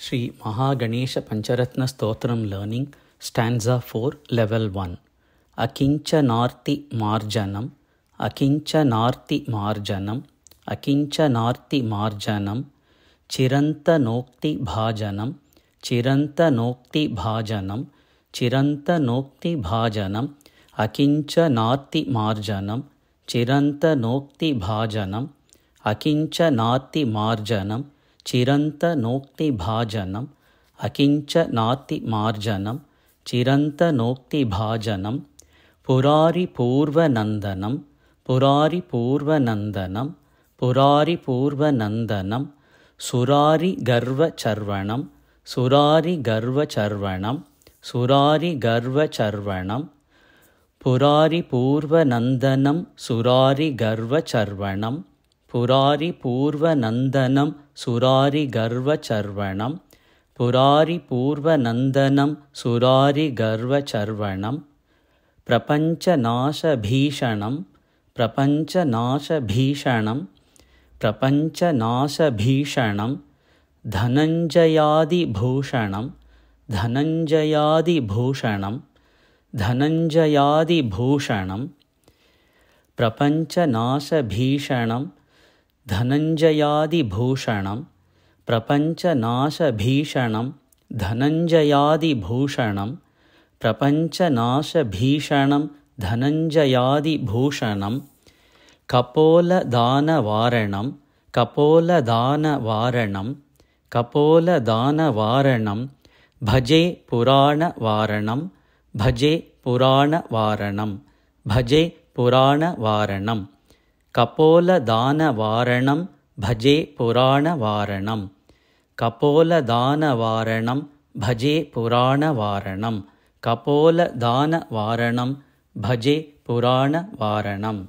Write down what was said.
Sri Mahaganesha Pancharatna Stotram Learning Stanza 4 Level 1 Akinchanarti Marjanam Akinchanarti Marjanam Akinchanarti Marjanam Chirantanokti Bhajanam Chirantanokti Bhajanam Chirantanokti Bhajanam Akinchanarti Marjanam Chirantanokti Bhajanam Akinchanarti Marjanam Chirantanokti Bhajanam Akinchanarti Marjanam Chirantanokti Bhajanam Purari Purvanandanam Purari Purvanandanam Purari Purvanandanam Surari Garva Charvanam Surari Garva Charvanam Surari Garva Charvanam Purari Purvanandanam Surari Garva Charvanam Purari Purvanandanam Surari Garva Charvanam Purari Purvanandanam Surari Garva Charvanam Prapancha Nasha Bhishanam Prapancha Nasha Bhishanam Prapancha Nasha Bhishanam Dhananjayadi Bhushanam Dhananjayadi Bhushanam Dhananjayadi Bhushanam Prapancha Nasha Bhishanam Dhananjayadi Bhushanam Prapancha Nasha Bhishanam Dhananjayadi Bhushanam Prapancha Nasha Bhishanam Dhananjayadi Bhushanam Kapola Dana Varanam Kapola Dana Varanam Kapola Dana Varanam Bhaje Purana Varanam Bhaje Purana Varanam Bhaje Purana Varanam Kapola Dana Varanam Bhaje Purana Varanam Kapola Dana Varanam Bhaje Purana Varanam Kapola Dana Varanam Bhaje Purana Varanam